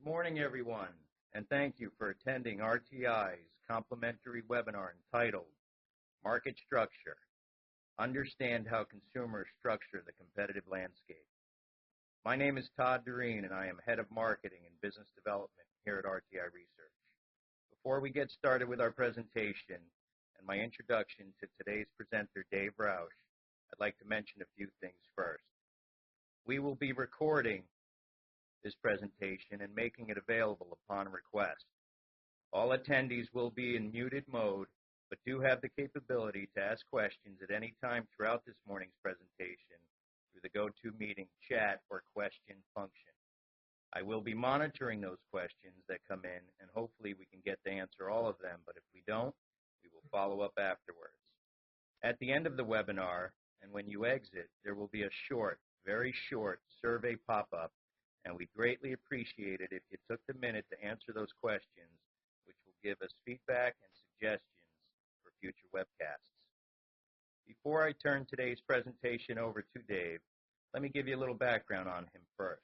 Good morning, everyone, and thank you for attending RTI's complimentary webinar entitled Market Structure: Understand How Consumers Structure the Competitive Landscape. My name is Todd Doreen, and I am Head of Marketing and Business Development here at RTI Research. Before we get started with our presentation and my introduction to today's presenter, Dave Roush, I'd like to mention a few things first. We will be recording this presentation and making it available upon request. All attendees will be in muted mode, but do have the capability to ask questions at any time throughout this morning's presentation through the GoToMeeting chat or question function. I will be monitoring those questions that come in, and hopefully we can get to answer all of them, but if we don't, we will follow up afterwards. At the end of the webinar, and when you exit, there will be a short, very short survey pop-up, and we'd greatly appreciate it if you took the minute to answer those questions, which will give us feedback and suggestions for future webcasts. Before I turn today's presentation over to Dave, let me give you a little background on him first.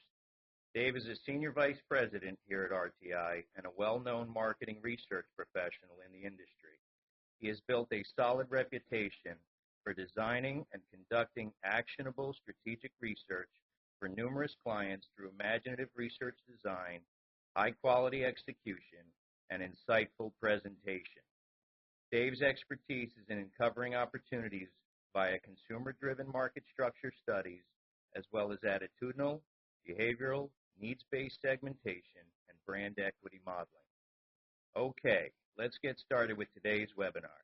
Dave is a Senior Vice President here at RTI and a well-known marketing research professional in the industry. He has built a solid reputation for designing and conducting actionable strategic research for numerous clients through imaginative research design, high-quality execution, and insightful presentation. Dave's expertise is in uncovering opportunities via consumer-driven market structure studies, as well as attitudinal, behavioral, needs-based segmentation, and brand equity modeling. Okay, let's get started with today's webinar.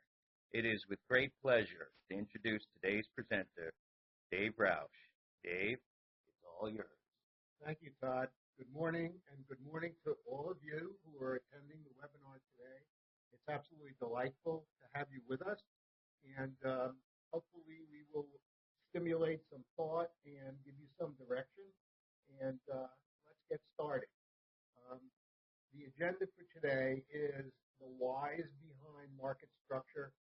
It is with great pleasure to introduce today's presenter, Dave Roush. Dave, all yours. Thank you, Todd. Good morning, and good morning to all of you who are attending the webinar today. It's absolutely delightful to have you with us, and hopefully we will stimulate some thought and give you some direction, and let's get started. The agenda for today is the whys behind market structure,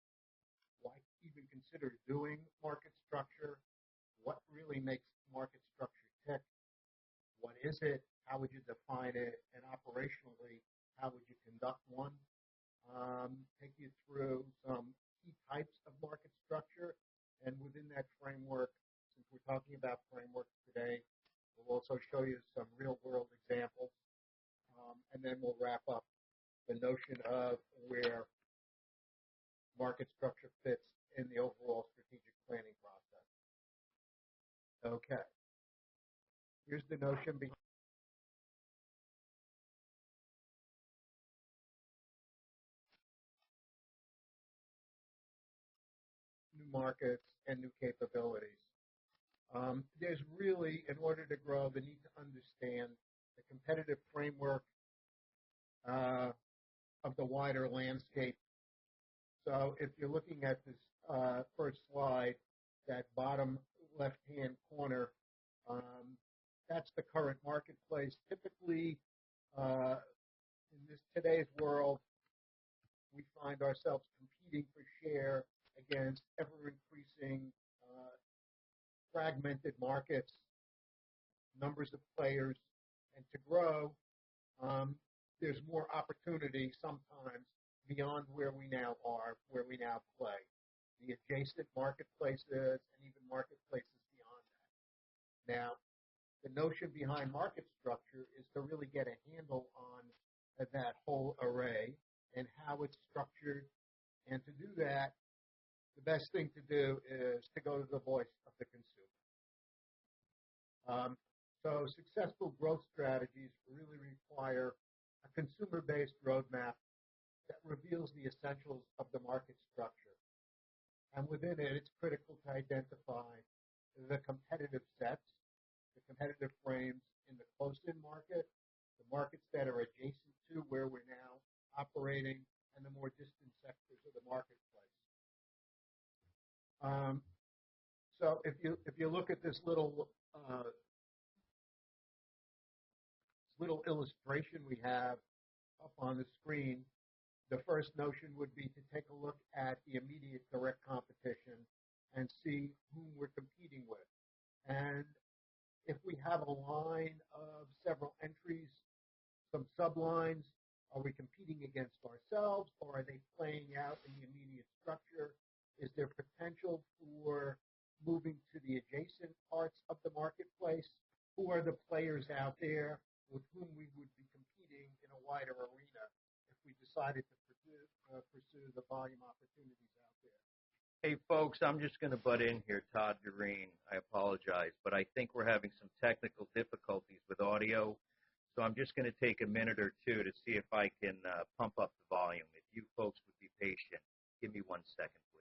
why even consider doing market structure, what really makes market structure tick, what is it, how would you define it, and operationally, how would you conduct one. Take you through some key types of market structure, and within that framework, since we're talking about frameworks today, we'll also show you some real-world examples, and then we'll wrap up the notion of where market structure fits in the overall strategic planning process. Okay. Here's the notion behind new markets and new capabilities. There's really, in order to grow, the need to understand the competitive framework of the wider landscape. So if you're looking at this first slide, that bottom left-hand corner, that's the current marketplace. Typically, in today's world, we find ourselves competing for share against ever-increasing fragmented markets, numbers of players, and to grow, there's more opportunity sometimes beyond where we now are, where we now play. The adjacent marketplaces and even marketplaces beyond that. Now, the notion behind market structure is to really get a handle on that whole array and how it's structured. And to do that, the best thing to do is to go to the voice of the consumer. So successful growth strategies really require a consumer-based roadmap that reveals the essentials of the market structure. And within it, it's critical to identify the competitive sets, the competitive frames in the closed-in market, the markets that are adjacent to where we're now operating, and the more distant sectors of the marketplace. So if you look at this little illustration we have up on the screen, the first notion would be to take a look at the immediate direct competition and see whom we're competing with. And if we have a line of several entries, some sublines? Are we competing against ourselves, or are they playing out in the immediate structure? Is there potential for moving to the adjacent parts of the marketplace? Who are the players out there with whom we would be competing in a wider arena if we decided to pursue the volume opportunities out there? Hey, folks, I'm just going to butt in here, Todd Doreen. I apologize, but I think we're having some technical difficulties with audio, so I'm just going to take a minute or two to see if I can pump up the volume. If you folks would be patient, give me 1 second, please.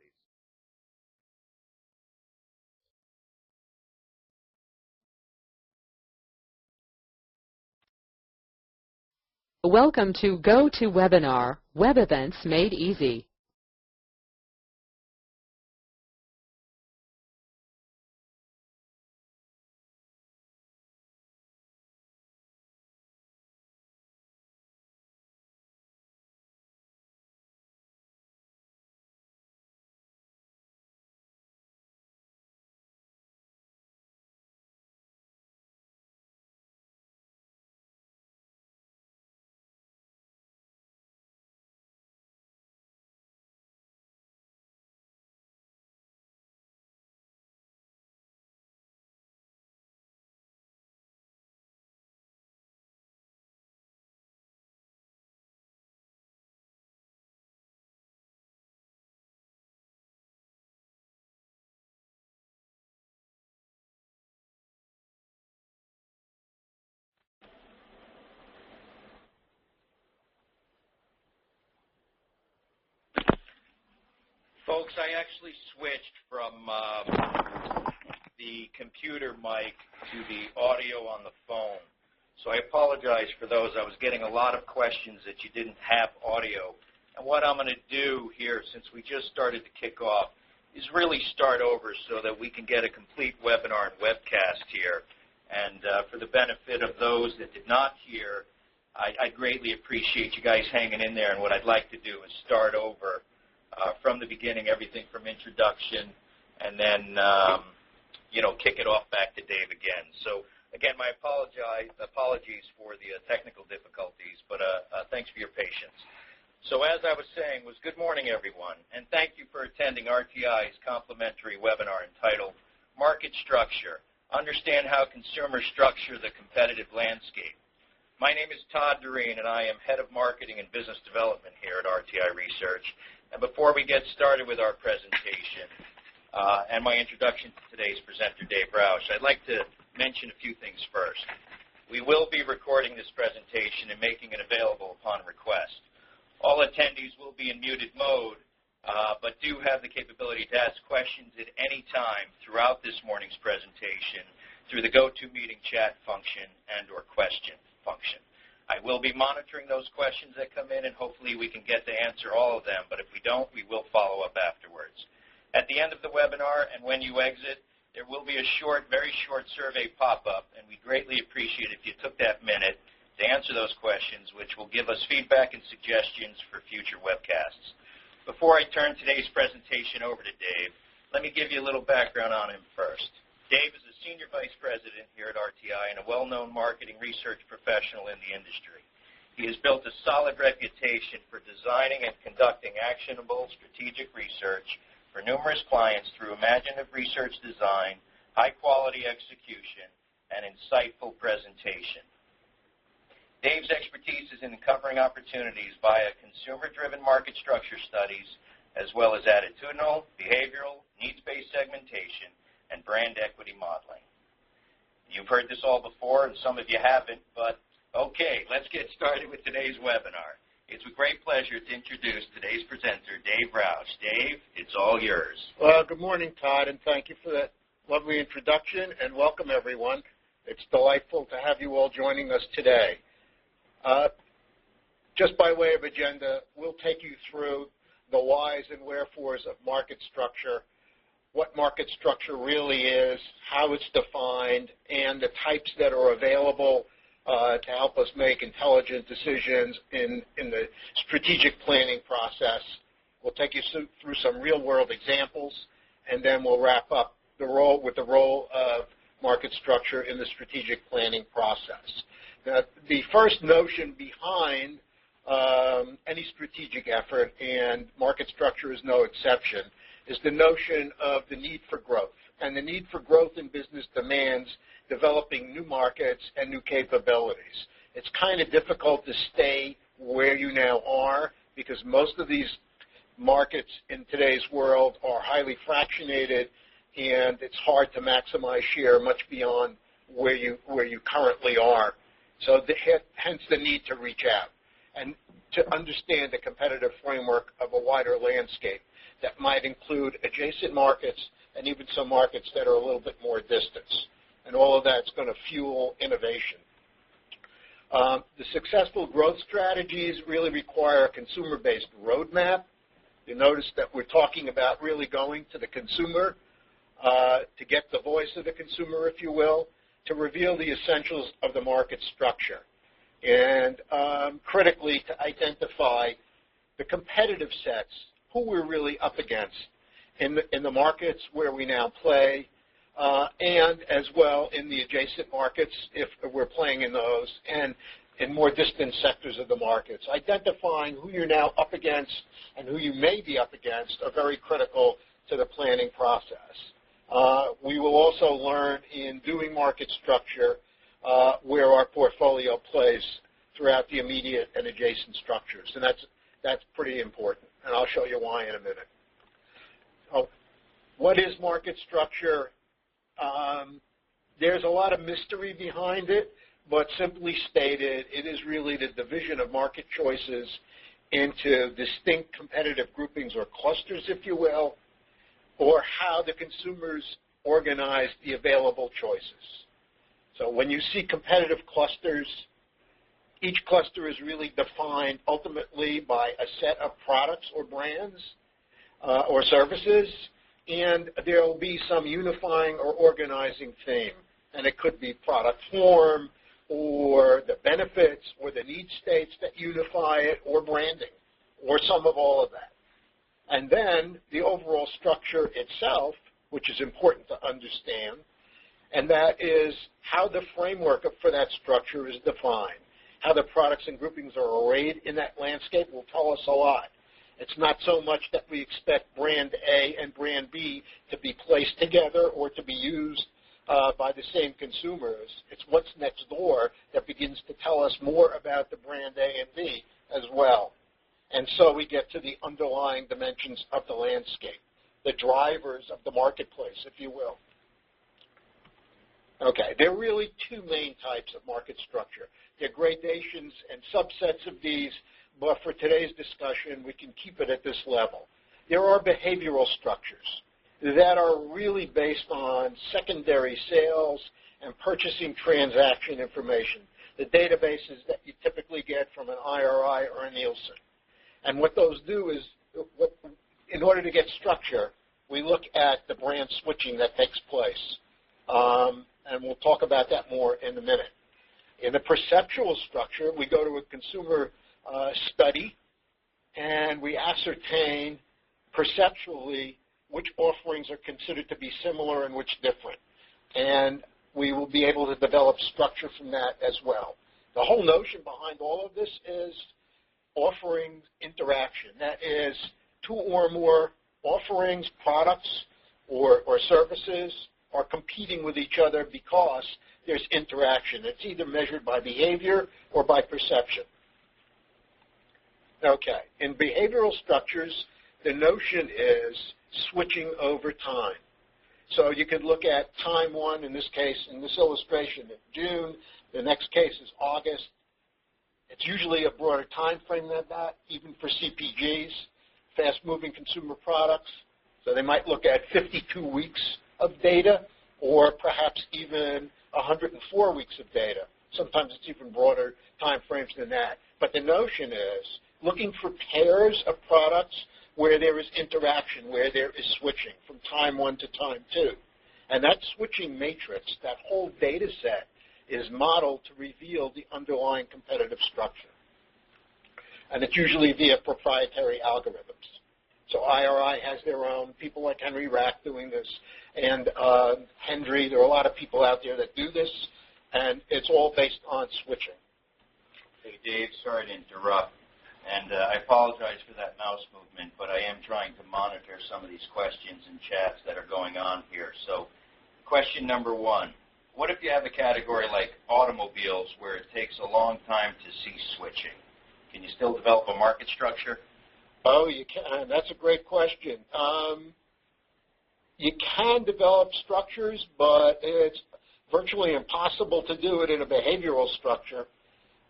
Welcome to GoToWebinar, Web Events Made Easy. Folks, I actually switched from the computer mic to the audio on the phone. So I apologize for those. I was getting a lot of questions that you didn't have audio. And what I'm going to do here, since we just started to kick off, is really start over so that we can get a complete webinar and webcast here. And for the benefit of those that did not hear, I greatly appreciate you guys hanging in there. And what I'd like to do is start over from the beginning, everything from introduction, and then, kick it off back to Dave again. So, again, my apologies for the technical difficulties, but thanks for your patience. So as I was saying, good morning, everyone, and thank you for attending RTI's complimentary webinar entitled Market Structure, Understand How Consumers Structure the Competitive Landscape. My name is Todd Doreen, and I am Head of Marketing and Business Development here at RTI Research. And before we get started with our presentation and my introduction to today's presenter, Dave Roush, I'd like to mention a few things first. We will be recording this presentation and making it available upon request. All attendees will be in muted mode, but do have the capability to ask questions at any time throughout this morning's presentation through the GoToMeeting chat function and or question function. I will be monitoring those questions that come in, and hopefully we can get to answer all of them, but if we don't, we will follow up afterwards. At the end of the webinar and when you exit, there will be a very short survey pop-up, and we greatly appreciate if you took that minute to answer those questions, which will give us feedback and suggestions for future webcasts. Before I turn today's presentation over to Dave, let me give you a little background on him first. Dave is a Senior Vice President here at RTI and a well-known marketing research professional in the industry. He has built a solid reputation for designing and conducting actionable strategic research for numerous clients through imaginative research design, high-quality execution, and insightful presentation. Dave's expertise is in uncovering opportunities via consumer-driven market structure studies, as well as attitudinal, behavioral, needs-based segmentation, and brand equity modeling. You've heard this all before, and some of you haven't, but okay, let's get started with today's webinar. It's with great pleasure to introduce today's presenter, Dave Roush. Dave, it's all yours. Well, good morning, Todd, and thank you for that lovely introduction, and welcome, everyone. It's delightful to have you all joining us today. Just by way of agenda, we'll take you through the whys and wherefores of market structure, what market structure really is, how it's defined, and the types that are available to help us make intelligent decisions in the strategic planning process. We'll take you through some real-world examples, and then we'll wrap up with the role of market structure in the strategic planning process. Now, the first notion behind any strategic effort, and market structure is no exception, is the notion of the need for growth. And the need for growth in business demands developing new markets and new capabilities. It's kind of difficult to stay where you now are because most of these markets in today's world are highly fractionated, and it's hard to maximize share much beyond where you currently are. So hence the need to reach out and to understand the competitive framework of a wider landscape that might include adjacent markets and even some markets that are a little bit more distant. And all of that's going to fuel innovation. The successful growth strategies really require a consumer-based roadmap. You notice that we're talking about really going to the consumer to get the voice of the consumer, if you will, to reveal the essentials of the market structure. And critically, to identify the competitive sets, who we're really up against in the markets where we now play, and as well in the adjacent markets if we're playing in those, and in more distant sectors of the markets. Identifying who you're now up against and who you may be up against are very critical to the planning process. We will also learn in doing market structure where our portfolio plays throughout the immediate and adjacent structures, and that's pretty important, and I'll show you why in a minute. What is market structure? There's a lot of mystery behind it, but simply stated, it is really the division of market choices into distinct competitive groupings or clusters, if you will, or how the consumers organize the available choices. So when you see competitive clusters, each cluster is really defined ultimately by a set of products or brands or services, and there will be some unifying or organizing theme. And it could be product form or the benefits or the need states that unify it or branding or some of all of that. And then the overall structure itself, which is important to understand, and that is how the framework for that structure is defined. How the products and groupings are arrayed in that landscape will tell us a lot. It's not so much that we expect brand A and brand B to be placed together or to be used by the same consumers. It's what's next door that begins to tell us more about the brand A and B as well. And so we get to the underlying dimensions of the landscape, the drivers of the marketplace, if you will. Okay, there are really two main types of market structure. There are gradations and subsets of these, but for today's discussion, we can keep it at this level. There are behavioral structures that are really based on secondary sales and purchasing transaction information, the databases that you typically get from an IRI or a Nielsen. And what those do is, in order to get structure, we look at the brand switching that takes place. And we'll talk about that more in a minute. In the perceptual structure, we go to a consumer study, and we ascertain perceptually which offerings are considered to be similar and which different. And we will be able to develop structure from that as well. The whole notion behind all of this is offering interaction. That is, two or more offerings, products, or services are competing with each other because there's interaction. It's either measured by behavior or by perception. Okay, in behavioral structures, the notion is switching over time. So you could look at time one, in this case, in this illustration, in June. The next case is August. It's usually a broader time frame than that, even for CPGs, fast-moving consumer products. So they might look at 52 weeks of data, or perhaps even 104 weeks of data. Sometimes it's even broader time frames than that. But the notion is looking for pairs of products where there is interaction, where there is switching from time one to time two. And that switching matrix, that whole data set, is modeled to reveal the underlying competitive structure. And it's usually via proprietary algorithms. So IRI has their own, people like Henry Rack doing this, and Hendry, there are a lot of people out there that do this, and it's all based on switching. Hey, Dave, sorry to interrupt, and I apologize for that mouse movement, but I am trying to monitor some of these questions and chats that are going on here. So question number one, what if you have a category like automobiles where it takes a long time to see switching? Can you still develop a market structure? Oh, you can. That's a great question. You can develop structures, but it's virtually impossible to do it in a behavioral structure.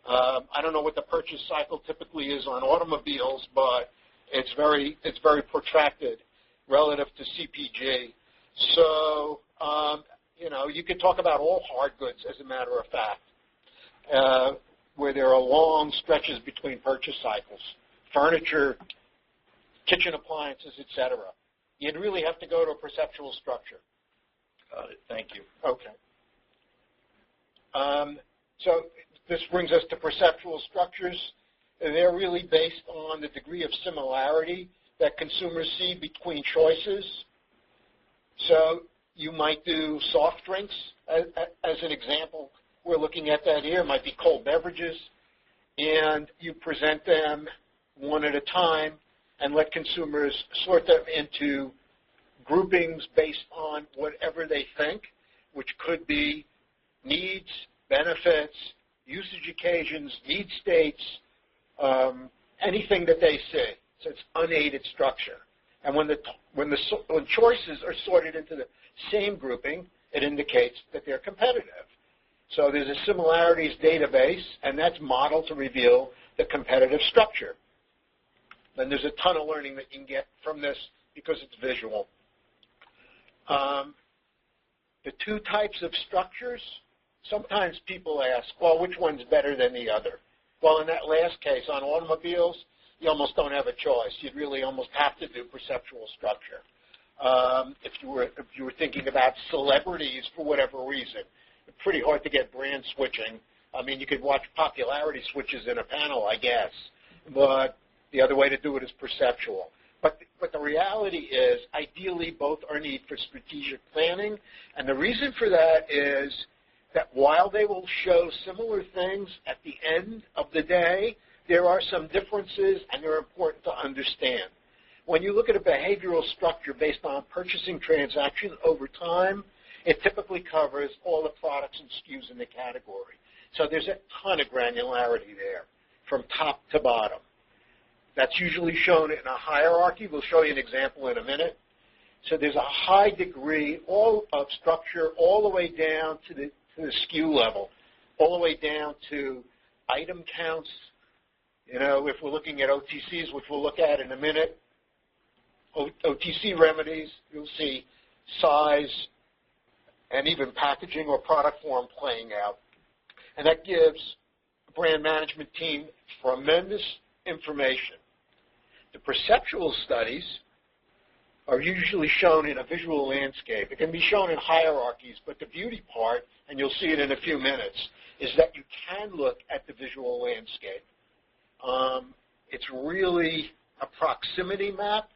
I don't know what the purchase cycle typically is on automobiles, but it's very protracted relative to CPG. So, you could talk about all hard goods, as a matter of fact, where there are long stretches between purchase cycles, furniture, kitchen appliances, etc. You'd really have to go to a perceptual structure. Got it. Thank you. Okay. So this brings us to perceptual structures. They're really based on the degree of similarity that consumers see between choices. So you might do soft drinks, as an example. We're looking at that here. It might be cold beverages. And you present them one at a time and let consumers sort them into groupings based on whatever they think, which could be needs, benefits, usage occasions, need states, anything that they see. So it's unaided structure. And when choices are sorted into the same grouping, it indicates that they're competitive. So there's a similarities database, and that's modeled to reveal the competitive structure. Then there's a ton of learning that you can get from this because it's visual. The two types of structures, sometimes people ask, well, which one's better than the other? Well, in that last case, on automobiles, you almost don't have a choice. You'd really almost have to do perceptual structure. If you were thinking about celebrities for whatever reason, it's pretty hard to get brand switching. I mean, you could watch popularity switches in a panel, I guess, but the other way to do it is perceptual. But the reality is, ideally, both are needed for strategic planning, and the reason for that is that while they will show similar things at the end of the day, there are some differences, and they're important to understand. When you look at a behavioral structure based on purchasing transactions over time, it typically covers all the products and SKUs in the category. So there's a ton of granularity there from top to bottom. That's usually shown in a hierarchy. We'll show you an example in a minute. So there's a high degree of structure all the way down to the SKU level, all the way down to item counts. If we're looking at OTCs, which we'll look at in a minute, OTC remedies, you'll see size and even packaging or product form playing out. And that gives the brand management team tremendous information. The perceptual studies are usually shown in a visual landscape. It can be shown in hierarchies, but the beauty part, and you'll see it in a few minutes, is that you can look at the visual landscape. It's really a proximity map,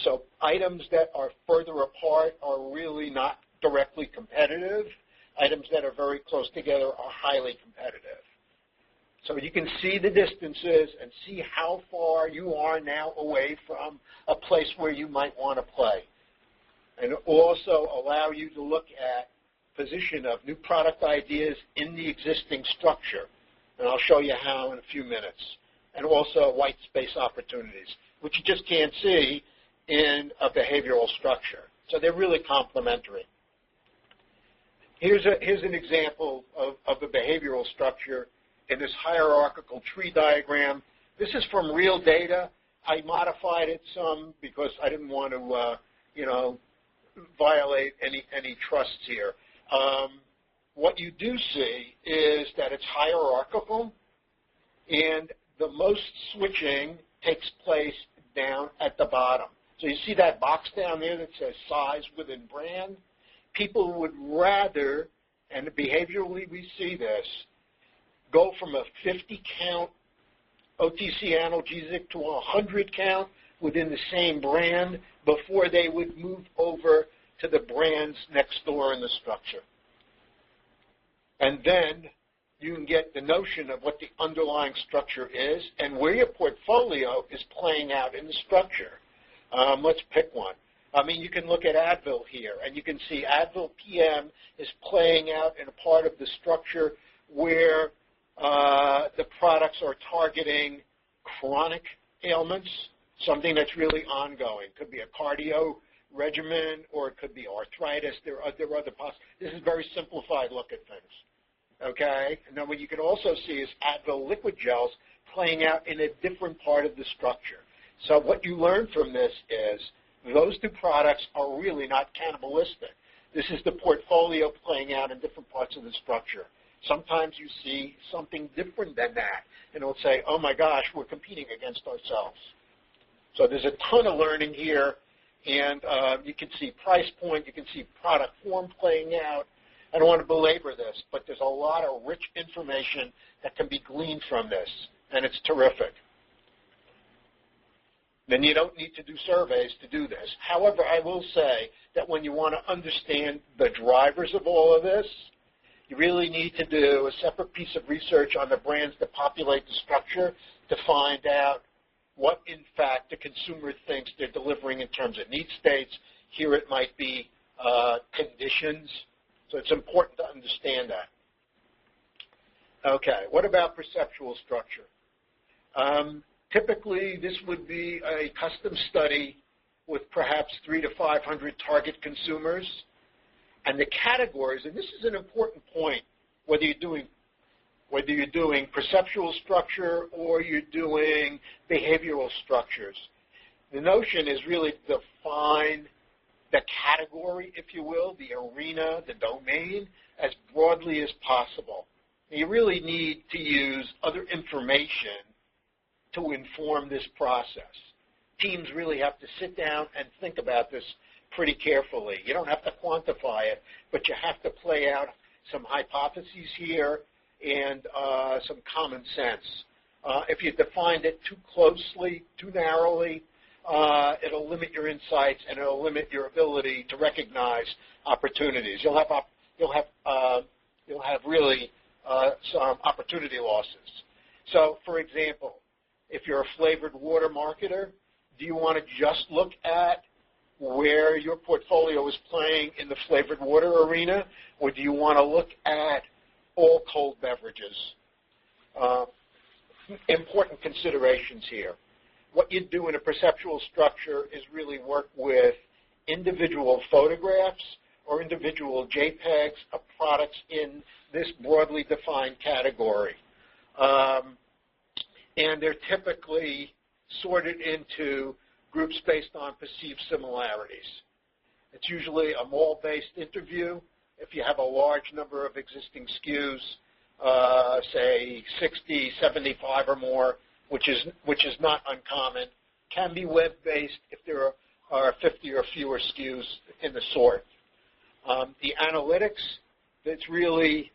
so items that are further apart are really not directly competitive. Items that are very close together are highly competitive. So you can see the distances and see how far you are now away from a place where you might want to play. And also allow you to look at position of new product ideas in the existing structure. And I'll show you how in a few minutes. And also white space opportunities, which you just can't see in a behavioral structure. So they're really complementary. Here's an example of a behavioral structure in this hierarchical tree diagram. This is from real data. I modified it some because I didn't want to, violate any trusts here. What you do see is that it's hierarchical, and the most switching takes place down at the bottom. So you see that box down there that says size within brand? People would rather, and behaviorally we see this, go from a 50-count OTC analgesic to a 100-count within the same brand before they would move over to the brands next door in the structure. And then you can get the notion of what the underlying structure is and where your portfolio is playing out in the structure. Let's pick one. I mean, you can look at Advil here, and you can see Advil PM is playing out in a part of the structure where the products are targeting chronic ailments, something that's really ongoing. It could be a cardio regimen, or it could be arthritis. There are other possibilities. This is a very simplified look at things. Okay? And then what you can also see is Advil liquid gels playing out in a different part of the structure. So what you learn from this is those two products are really not cannibalistic. This is the portfolio playing out in different parts of the structure. Sometimes you see something different than that, and it'll say, oh my gosh, we're competing against ourselves. So there's a ton of learning here, and you can see price point, you can see product form playing out. I don't want to belabor this, but there's a lot of rich information that can be gleaned from this, and it's terrific. Then you don't need to do surveys to do this. However, I will say that when you want to understand the drivers of all of this, you really need to do a separate piece of research on the brands that populate the structure to find out what, in fact, the consumer thinks they're delivering in terms of need states. Here it might be conditions. So it's important to understand that. Okay, what about perceptual structure? Typically, this would be a custom study with perhaps 300 to 500 target consumers. And the categories, and this is an important point, whether you're doing perceptual structure or you're doing behavioral structures. The notion is really to define the category, if you will, the arena, the domain, as broadly as possible. And you really need to use other information to inform this process. Teams really have to sit down and think about this pretty carefully. You don't have to quantify it, but you have to play out some hypotheses here and some common sense. If you defined it too closely, too narrowly, it'll limit your insights and it'll limit your ability to recognize opportunities. You'll have really some opportunity losses. So, for example, if you're a flavored water marketer, do you want to just look at where your portfolio is playing in the flavored water arena, or do you want to look at all cold beverages? Important considerations here. What you do in a perceptual structure is really work with individual photographs or individual JPEGs of products in this broadly defined category. And they're typically sorted into groups based on perceived similarities. It's usually a mall-based interview. If you have a large number of existing SKUs, say 60, 75 or more, which is not uncommon, can be web-based if there are 50 or fewer SKUs in the sort. The analytics, it's really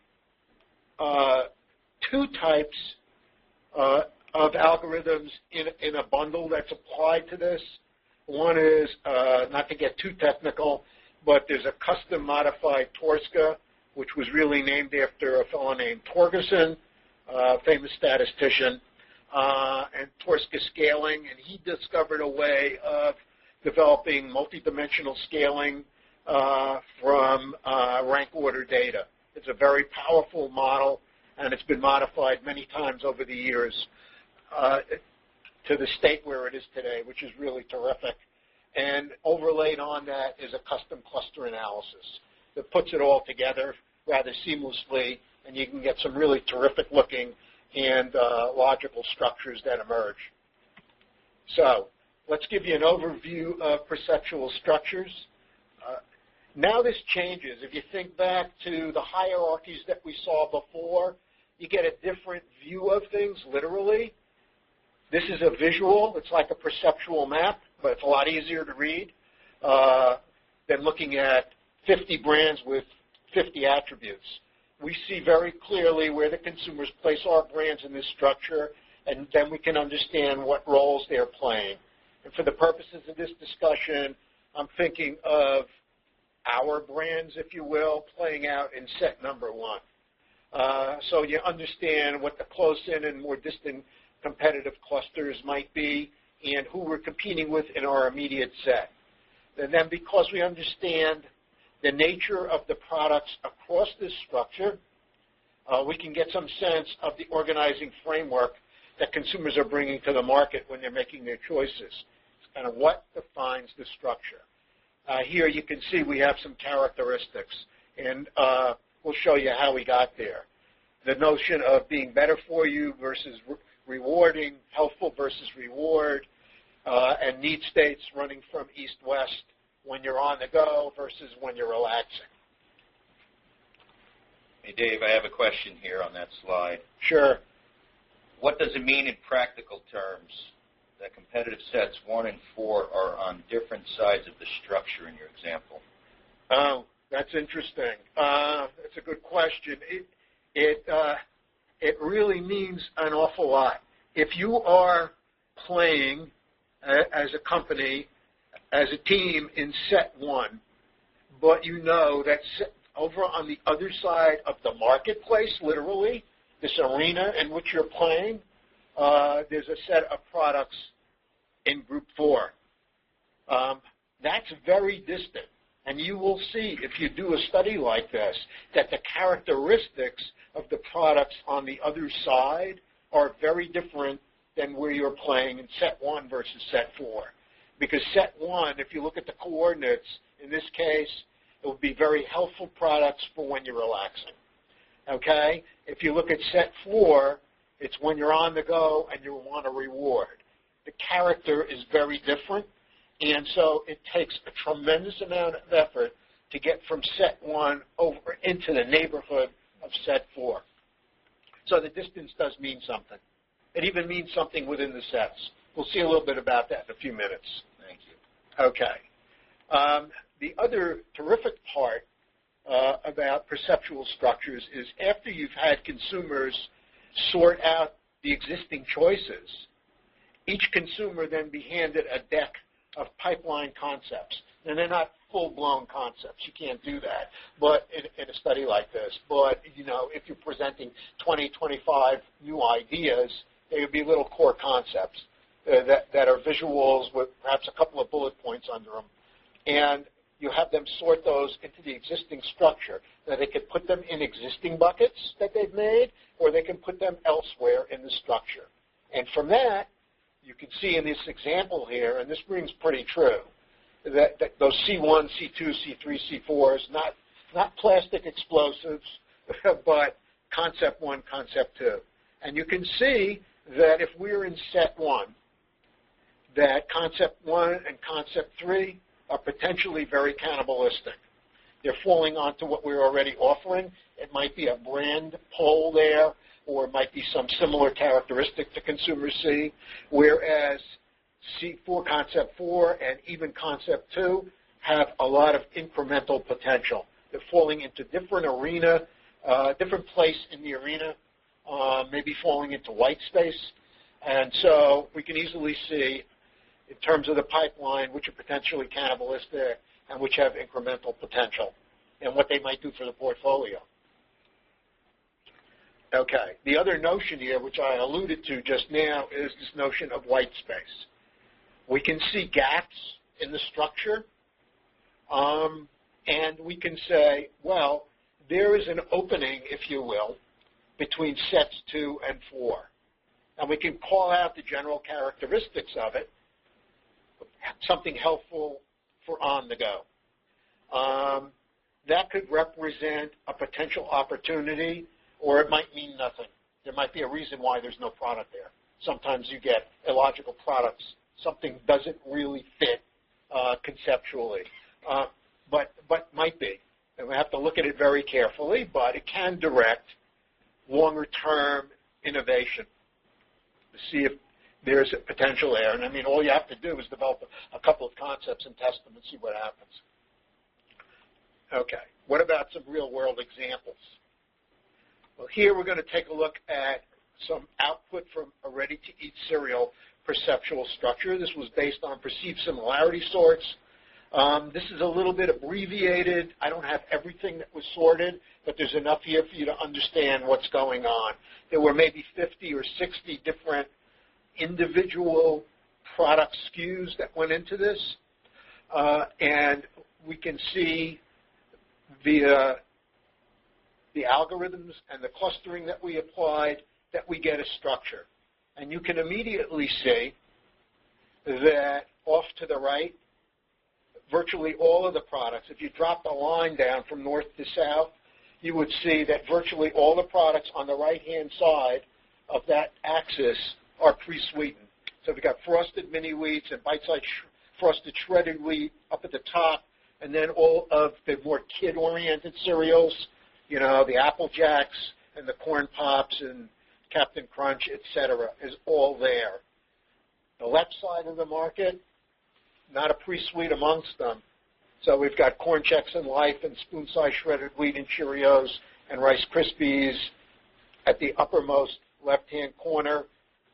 two types of algorithms in a bundle that's applied to this. One is, not to get too technical, but there's a custom modified Torska, which was really named after a fellow named Torgerson, a famous statistician, and Torska scaling, and he discovered a way of developing multidimensional scaling from rank order data. It's a very powerful model, and it's been modified many times over the years to the state where it is today, which is really terrific. And overlaid on that is a custom cluster analysis that puts it all together rather seamlessly, and you can get some really terrific looking and logical structures that emerge. So let's give you an overview of perceptual structures. Now this changes. If you think back to the hierarchies that we saw before, you get a different view of things, literally. This is a visual. It's like a perceptual map, but it's a lot easier to read than looking at 50 brands with 50 attributes. We see very clearly where the consumers place our brands in this structure, and then we can understand what roles they're playing. And for the purposes of this discussion, I'm thinking of our brands, if you will, playing out in set number one. so you understand what the close-in and more distant competitive clusters might be and who we're competing with in our immediate set. And then because we understand the nature of the products across this structure, we can get some sense of the organizing framework that consumers are bringing to the market when they're making their choices. It's kind of what defines the structure. Here you can see we have some characteristics, and we'll show you how we got there. The notion of being better for you versus rewarding, helpful versus reward, and need states running from east-west when you're on the go versus when you're relaxing. Hey, Dave, I have a question here on that slide. Sure. What does it mean in practical terms that competitive sets 1 and 4 are on different sides of the structure in your example? Oh, that's interesting. That's a good question. It really means an awful lot. If you are playing as a company, as a team in set 1, but you know that over on the other side of the marketplace, literally, this arena in which you're playing, there's a set of products in group 4. That's very distant. And you will see, if you do a study like this, that the characteristics of the products on the other side are very different than where you're playing in set 1 versus set 4. Because set 1, if you look at the coordinates, in this case, it will be very helpful products for when you're relaxing. Okay? If you look at set 4, it's when you're on the go and you want a reward. The character is very different, and so it takes a tremendous amount of effort to get from set 1 over into the neighborhood of set 4. So the distance does mean something. It even means something within the sets. We'll see a little bit about that in a few minutes. Thank you. Okay. The other terrific part about perceptual structures is after you've had consumers sort out the existing choices, each consumer then be handed a deck of pipeline concepts. And they're not full-blown concepts. You can't do that but in a study like this. But, you know, if you're presenting 20, 25 new ideas, they would be little core concepts that are visuals with perhaps a couple of bullet points under them. And you have them sort those into the existing structure. Now, they could put them in existing buckets that they've made, or they can put them elsewhere in the structure. And from that, you can see in this example here, and this rings pretty true, that those C1, C2, C3, C4s, not plastic explosives, but concept 1, concept 2. And you can see that if we're in set 1, that concept 1 and concept 3 are potentially very cannibalistic. They're falling onto what we're already offering. It might be a brand pull there, or it might be some similar characteristic the consumers see, whereas C4, concept 4, and even concept 2 have a lot of incremental potential. They're falling into different arena, different place in the arena, maybe falling into white space. And so we can easily see, in terms of the pipeline, which are potentially cannibalistic and which have incremental potential, and what they might do for the portfolio. Okay. The other notion here, which I alluded to just now, is this notion of white space. We can see gaps in the structure, and we can say, well, there is an opening, if you will, between sets 2 and 4. And we can call out the general characteristics of it, something helpful for on the go. That could represent a potential opportunity, or it might mean nothing. There might be a reason why there's no product there. Sometimes you get illogical products. Something doesn't really fit conceptually, but might be. And we have to look at it very carefully, but it can direct longer-term innovation to see if there's a potential there. And, I mean, all you have to do is develop a couple of concepts and test them and see what happens. Okay. What about some real-world examples? Well, here we're going to take a look at some output from a ready-to-eat cereal perceptual structure. This was based on perceived similarity sorts. This is a little bit abbreviated. I don't have everything that was sorted, but there's enough here for you to understand what's going on. There were maybe 50 or 60 different individual product SKUs that went into this, and we can see via the algorithms and the clustering that we applied that we get a structure. And you can immediately see that off to the right, virtually all of the products, if you drop the line down from north to south, you would see that virtually all the products on the right-hand side of that axis are pre-sweetened. So we've got frosted mini wheats and bite-sized frosted shredded wheat up at the top, and then all of the more kid-oriented cereals, you know, the Apple Jacks and the Corn Pops and Captain Crunch, etc., is all there. The left side of the market, not a pre-sweet amongst them. So we've got Corn Chex and Life and spoon-sized shredded wheat and Cheerios and Rice Krispies at the uppermost left-hand corner,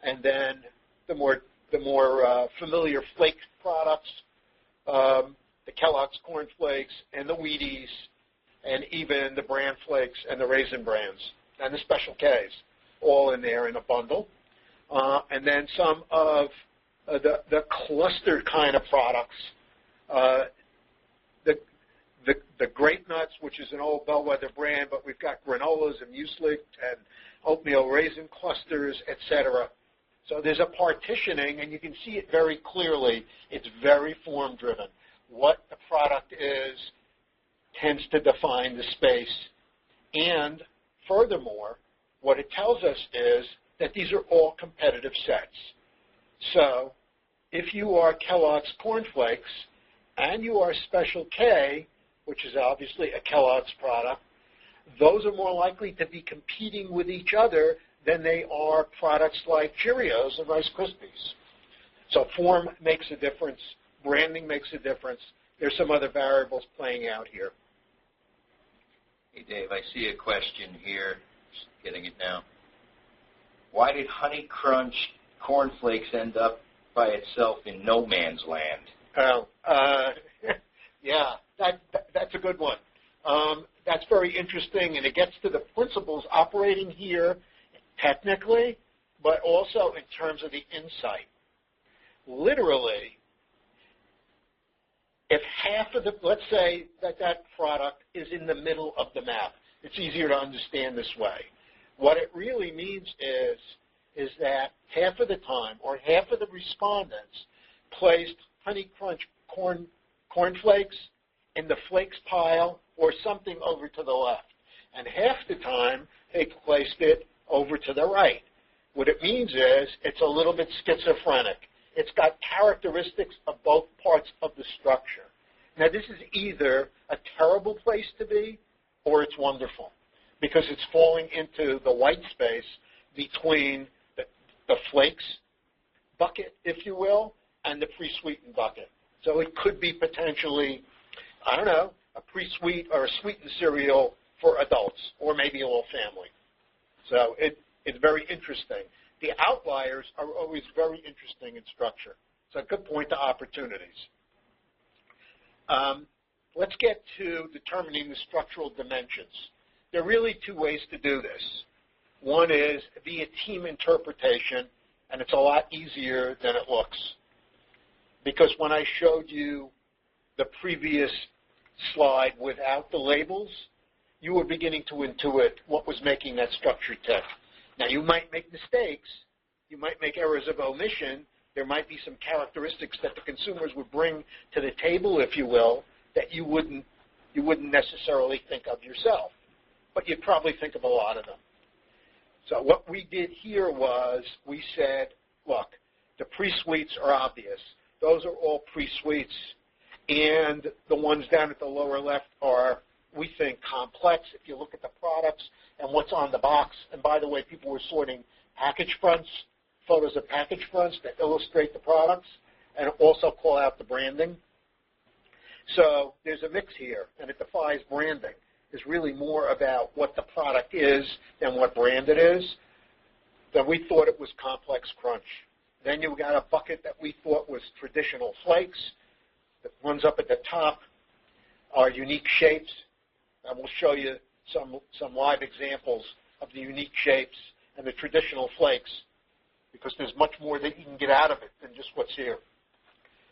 and then the more familiar flake products, the Kellogg's Corn Flakes and the Wheaties, and even the Bran Flakes and the Raisin Brans and the Special Ks, all in there in a bundle. And then some of the clustered kind of products, the Grape Nuts, which is an old bellwether brand, but we've got granolas and muesli and oatmeal raisin clusters, etc. So there's a partitioning, and you can see it very clearly. It's very form-driven. What the product is tends to define the space. And furthermore, what it tells us is that these are all competitive sets. So if you are Kellogg's Corn Flakes and you are Special K, which is obviously a Kellogg's product, those are more likely to be competing with each other than they are products like Cheerios and Rice Krispies. So form makes a difference. Branding makes a difference. There's some other variables playing out here. Hey, Dave, I see a question here. Just getting it now. Why did Honey Crunch Corn Flakes end up by itself in no man's land? Oh, yeah, that's a good one. That's very interesting, and it gets to the principles operating here technically, but also in terms of the insight. Literally, if half of the, let's say that product is in the middle of the map, it's easier to understand this way. What it really means is that half of the time, or half of the respondents, placed Honey Crunch Corn Flakes in the flakes pile or something over to the left. And half the time, they placed it over to the right. What it means is it's a little bit schizophrenic. It's got characteristics of both parts of the structure. Now, this is either a terrible place to be or it's wonderful because it's falling into the white space between the flakes bucket, if you will, and the pre-sweetened bucket. So it could be potentially, I don't know, a pre-sweet or a sweetened cereal for adults or maybe a whole family. So it's very interesting. The outliers are always very interesting in structure. So a good point to opportunities. Let's get to determining the structural dimensions. There are really two ways to do this. One is via team interpretation, and it's a lot easier than it looks. Because when I showed you the previous slide without the labels, you were beginning to intuit what was making that structure tick. Now, you might make mistakes. You might make errors of omission. There might be some characteristics that the consumers would bring to the table, if you will, that you wouldn't necessarily think of yourself. But you'd probably think of a lot of them. So what we did here was we said, look, the pre-sweets are obvious. Those are all pre-sweets. And the ones down at the lower left are, we think, complex. If you look at the products and what's on the box, and by the way, people were sorting package fronts, photos of package fronts that illustrate the products, and also call out the branding. So there's a mix here, and it defies branding. It's really more about what the product is than what brand it is. Then we thought it was complex crunch. Then you got a bucket that we thought was traditional flakes. The ones up at the top are unique shapes, and we'll show you some live examples of the unique shapes and the traditional flakes, because there's much more that you can get out of it than just what's here.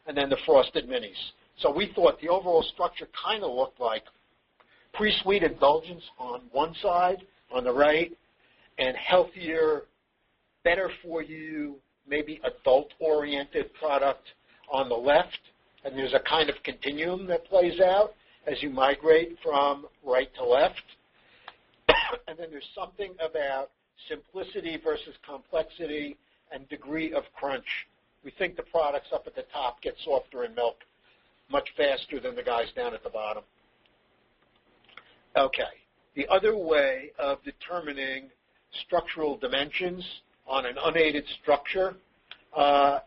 And then the frosted minis. So we thought the overall structure kind of looked like pre-sweet indulgence on one side, on the right, and healthier, better for you, maybe adult-oriented product on the left. And there's a kind of continuum that plays out as you migrate from right to left. And then there's something about simplicity versus complexity and degree of crunch. We think the products up at the top get softer in milk much faster than the guys down at the bottom. Okay. The other way of determining structural dimensions on an unaided structure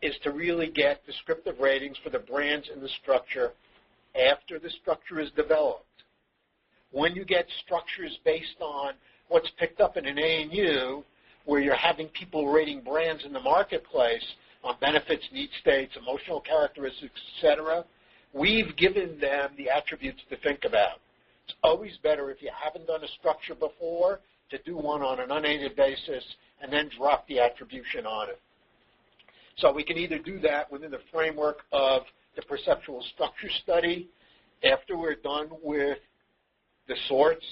is to really get descriptive ratings for the brands in the structure after the structure is developed. When you get structures based on what's picked up in an ANU, where you're having people rating brands in the marketplace on benefits, need states, emotional characteristics, etc., we've given them the attributes to think about. It's always better if you haven't done a structure before to do one on an unaided basis and then drop the attribution on it. So we can either do that within the framework of the perceptual structure study after we're done with the sorts,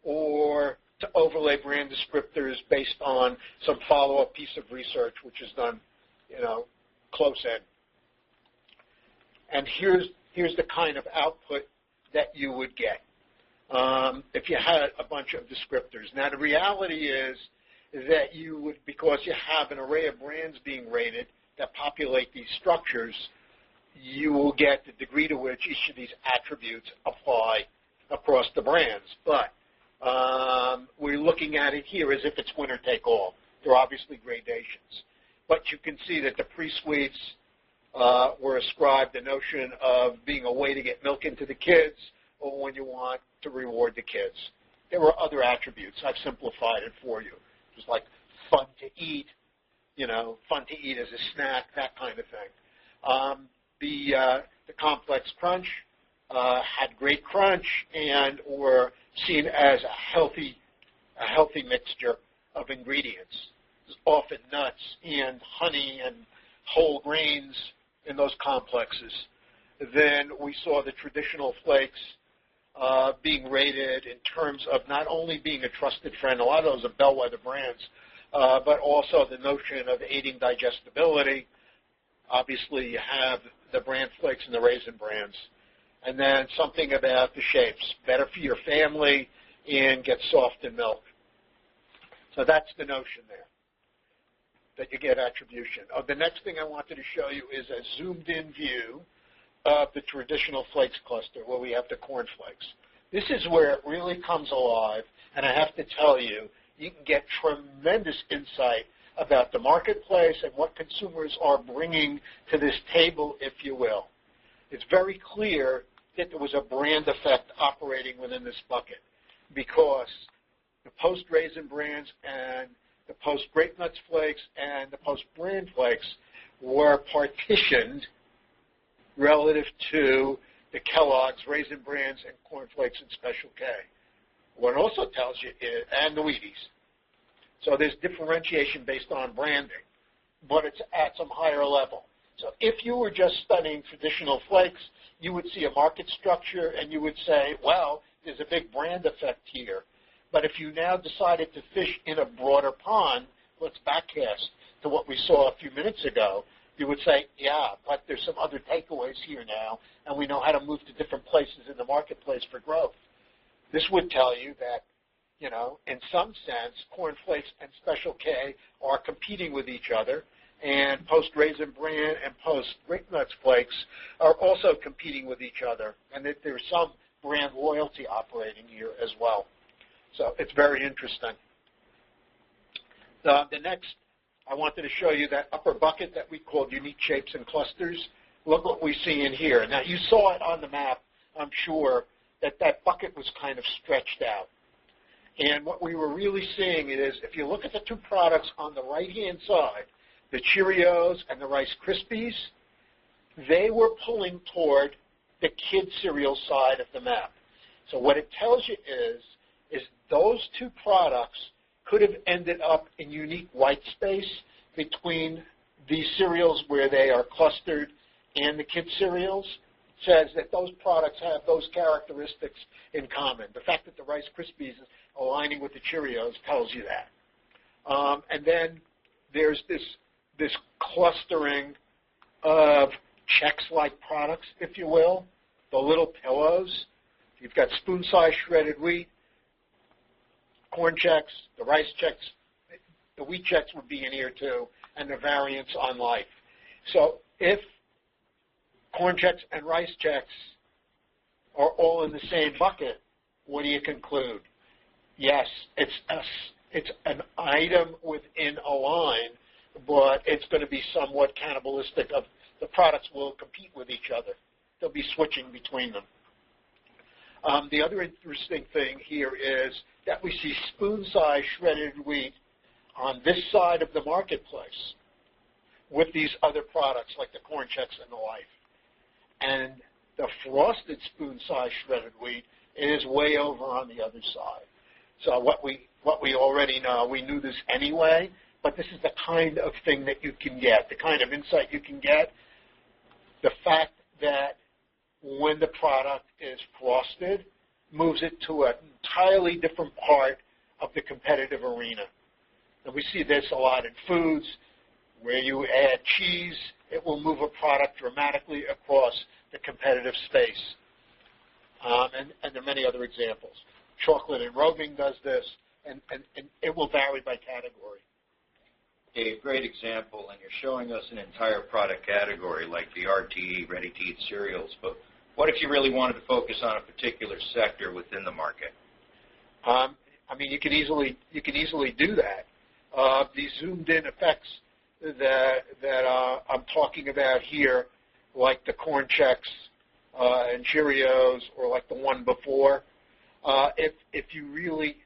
or to overlay brand descriptors based on some follow-up piece of research which is done, close in. And here's the kind of output that you would get if you had a bunch of descriptors. Now, the reality is that you would, because you have an array of brands being rated that populate these structures, you will get the degree to which each of these attributes apply across the brands. But we're looking at it here as if it's winner take all. There are obviously gradations. But you can see that the pre-sweets were ascribed the notion of being a way to get milk into the kids, or when you want to reward the kids. There were other attributes. I've simplified it for you. Just like fun to eat, fun to eat as a snack, that kind of thing. The complex crunch had great crunch and were seen as a healthy mixture of ingredients. There's often nuts and honey and whole grains in those complexes. Then we saw the traditional flakes being rated in terms of not only being a trusted friend, a lot of those are bellwether brands, but also the notion of aiding digestibility. Obviously, you have the bran flakes and the raisin brands. And then something about the shapes, better for your family and get soft in milk. So that's the notion there, that you get attribution. The next thing I wanted to show you is a zoomed-in view of the traditional flakes cluster, where we have the corn flakes. This is where it really comes alive, and I have to tell you, you can get tremendous insight about the marketplace and what consumers are bringing to this table, if you will. It's very clear that there was a brand effect operating within this bucket, because the post-raisin brands and the post-grape nuts flakes and the post-bran flakes were partitioned relative to the Kellogg's raisin brands and corn flakes and Special K. What it also tells you is, and the Wheaties. So there's differentiation based on branding, but it's at some higher level. So if you were just studying traditional flakes, you would see a market structure and you would say, well, there's a big brand effect here. But if you now decided to fish in a broader pond, let's backcast to what we saw a few minutes ago, you would say, yeah, but there's some other takeaways here now, and we know how to move to different places in the marketplace for growth. This would tell you that, in some sense, corn flakes and Special K are competing with each other, and post-raisin bran and post-grape nuts flakes are also competing with each other, and that there's some brand loyalty operating here as well. So it's very interesting. The next, I wanted to show you that upper bucket that we called unique shapes and clusters. Look what we see in here. Now, you saw it on the map, I'm sure, that bucket was kind of stretched out. And what we were really seeing is, if you look at the two products on the right-hand side, the Cheerios and the Rice Krispies, they were pulling toward the kid cereal side of the map. So what it tells you is those two products could have ended up in unique white space between these cereals where they are clustered and the kid cereals. It says that those products have those characteristics in common. The fact that the Rice Krispies is aligning with the Cheerios tells you that. And then there's this clustering of Chex-like products, if you will, the little pillows. You've got spoon-sized shredded wheat, corn Chex, the rice Chex, the wheat Chex would be in here too, and the variants on Life. So if corn Chex and rice Chex are all in the same bucket, what do you conclude? Yes, it's an item within a line, but it's going to be somewhat cannibalistic of the products will compete with each other. They'll be switching between them. The other interesting thing here is that we see spoon-sized shredded wheat on this side of the marketplace with these other products like the corn Chex and the Life. And the frosted spoon-sized shredded wheat is way over on the other side. So what we already know, we knew this anyway, but this is the kind of thing that you can get, the kind of insight you can get. The fact that when the product is frosted, moves it to an entirely different part of the competitive arena. And we see this a lot in foods. Where you add cheese, it will move a product dramatically across the competitive space. And there are many other examples. Chocolate enrobing does this, and it will vary by category. Dave, great example, and you're showing us an entire product category like the RTE, ready-to-eat cereals, but what if you really wanted to focus on a particular sector within the market? I mean, you can easily do that. These zoomed-in effects that I'm talking about here, like the corn Chex and Cheerios, or like the one before, if you really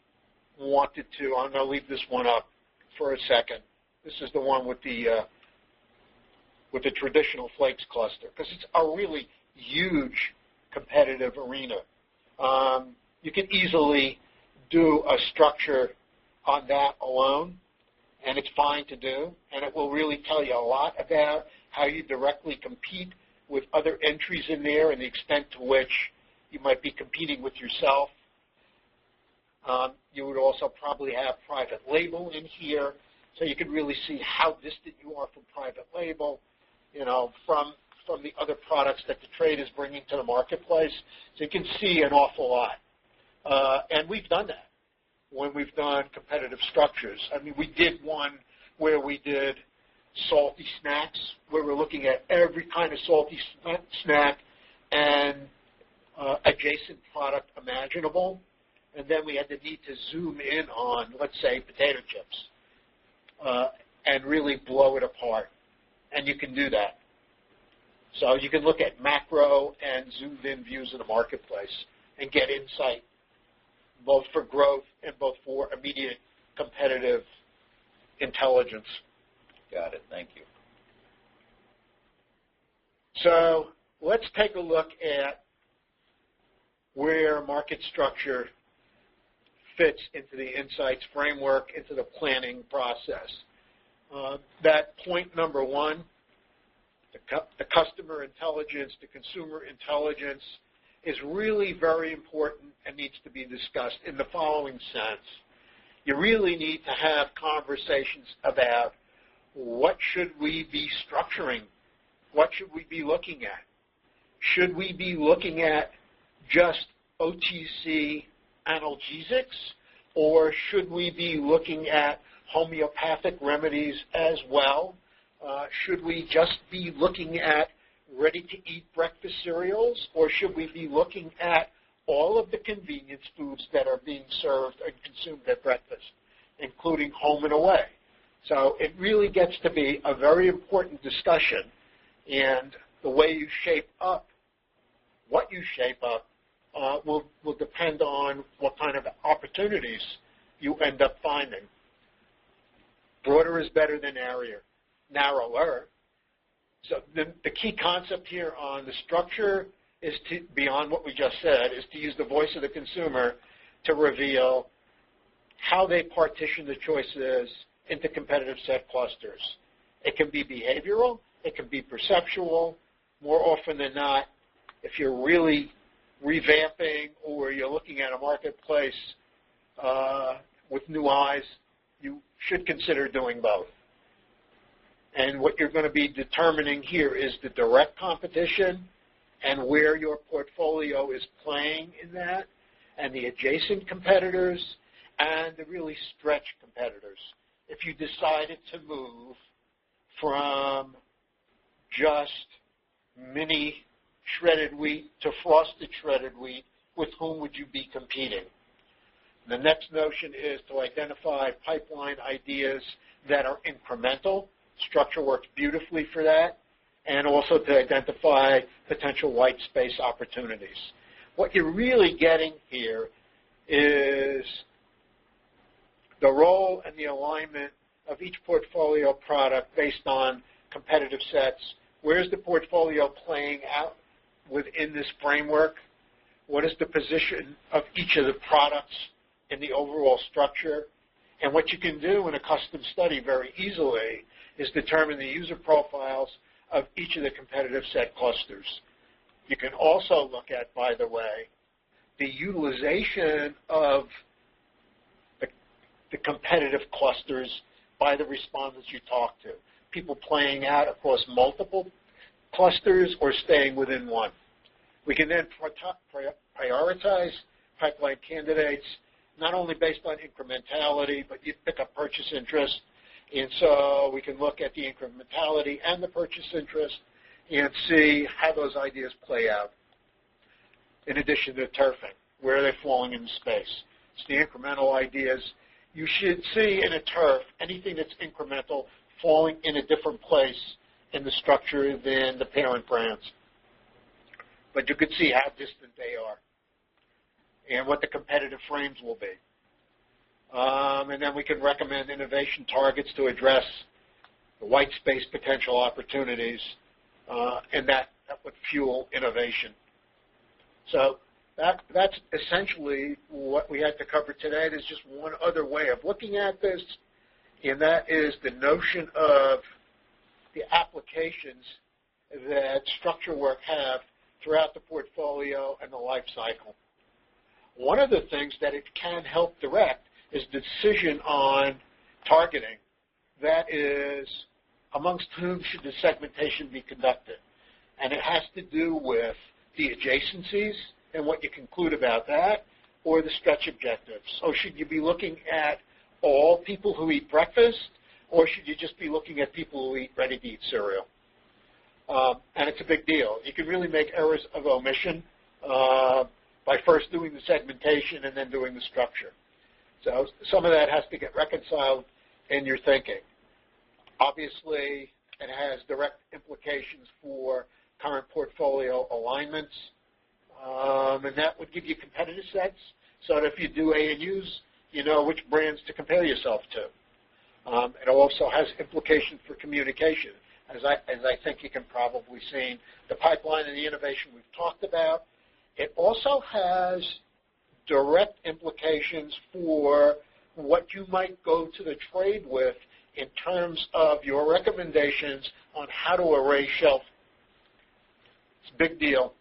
wanted to, I'm going to leave this one up for a second. This is the one with the traditional flakes cluster, because it's a really huge competitive arena. You can easily do a structure on that alone, and it's fine to do, and it will really tell you a lot about how you directly compete with other entries in there and the extent to which you might be competing with yourself. You would also probably have private label in here, so you could really see how distant you are from private label, from the other products that the trade is bringing to the marketplace. So you can see an awful lot. And we've done that when we've done competitive structures. I mean, we did one where we did salty snacks, where we're looking at every kind of salty snack and adjacent product imaginable. And then we had the need to zoom in on, let's say, potato chips and really blow it apart. And you can do that. So you can look at macro and zoomed-in views of the marketplace and get insight, both for growth and both for immediate competitive intelligence. Got it. Thank you. So let's take a look at where market structure fits into the insights framework, into the planning process. That point number one, the customer intelligence, the consumer intelligence, is really very important and needs to be discussed in the following sense. You really need to have conversations about what should we be structuring? What should we be looking at? Should we be looking at just OTC analgesics, or should we be looking at homeopathic remedies as well? Should we just be looking at ready-to-eat breakfast cereals, or should we be looking at all of the convenience foods that are being served and consumed at breakfast, including home and away? So it really gets to be a very important discussion, and the way you shape up, what you shape up, will depend on what kind of opportunities you end up finding. Broader is better than narrower. So the key concept here on the structure is to, beyond what we just said, is to use the voice of the consumer to reveal how they partition the choices into competitive set clusters. It can be behavioral. It can be perceptual. More often than not, if you're really revamping or you're looking at a marketplace with new eyes, you should consider doing both. And what you're going to be determining here is the direct competition and where your portfolio is playing in that, and the adjacent competitors and the really stretched competitors. If you decided to move from just mini shredded wheat to frosted shredded wheat, with whom would you be competing? The next notion is to identify pipeline ideas that are incremental. Structure works beautifully for that, and also to identify potential white space opportunities. What you're really getting here is the role and the alignment of each portfolio product based on competitive sets. Where's the portfolio playing out within this framework? What is the position of each of the products in the overall structure? And what you can do in a custom study very easily is determine the user profiles of each of the competitive set clusters. You can also look at, by the way, the utilization of the competitive clusters by the respondents you talk to. People playing out across multiple clusters or staying within one. We can then prioritize pipeline candidates, not only based on incrementality, but you pick up purchase interest. And so we can look at the incrementality and the purchase interest and see how those ideas play out. In addition to turfing, where are they falling in space? It's the incremental ideas. You should see in a turf anything that's incremental falling in a different place in the structure than the parent brands. But you could see how distant they are and what the competitive frames will be. And then we can recommend innovation targets to address the white space potential opportunities, and that would fuel innovation. So that's essentially what we had to cover today. There's just one other way of looking at this, and that is the notion of the applications that structure work have throughout the portfolio and the life cycle. One of the things that it can help direct is the decision on targeting. That is, amongst whom should the segmentation be conducted? And it has to do with the adjacencies and what you conclude about that, or the stretch objectives. So should you be looking at all people who eat breakfast, or should you just be looking at people who eat ready-to-eat cereal? And it's a big deal. You can really make errors of omission by first doing the segmentation and then doing the structure. So some of that has to get reconciled in your thinking. Obviously, it has direct implications for current portfolio alignments, and that would give you competitive sets so that if you do A&Us, you know which brands to compare yourself to. It also has implications for communication. As I think you can probably see, the pipeline and the innovation we've talked about. It also has direct implications for what you might go to the trade with in terms of your recommendations on how to array shelf. It's a big deal,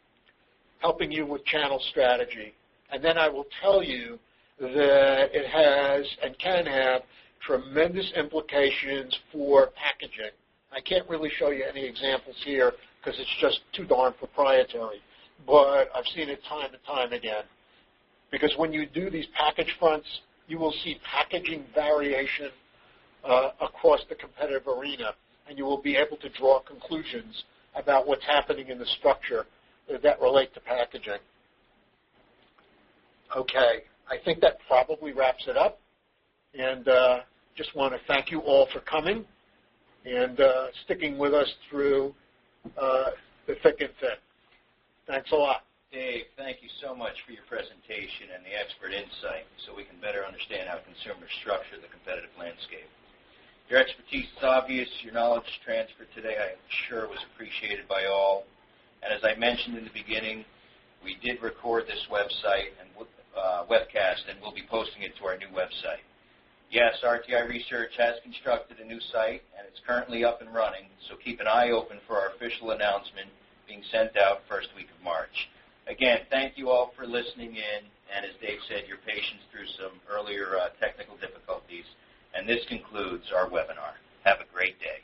helping you with channel strategy. And then I will tell you that it has and can have tremendous implications for packaging. I can't really show you any examples here because it's just too darn proprietary, but I've seen it time and time again. Because when you do these package fronts, you will see packaging variation across the competitive arena, and you will be able to draw conclusions about what's happening in the structure that relate to packaging. Okay, I think that probably wraps it up, and just want to thank you all for coming and sticking with us through the thick and thin. Thanks a lot. Dave, thank you so much for your presentation and the expert insight so we can better understand how consumers structure the competitive landscape. Your expertise is obvious. Your knowledge transfer today, I'm sure, was appreciated by all. And as I mentioned in the beginning, We did record this website and webcast, and we'll be posting it to our new website. Yes, RTI Research has constructed a new site, and it's currently up and running, so keep an eye open for our official announcement being sent out first week of March. Again, thank you all for listening in, and as Dave said, your patience through some earlier technical difficulties. And this concludes our webinar. Have a great day.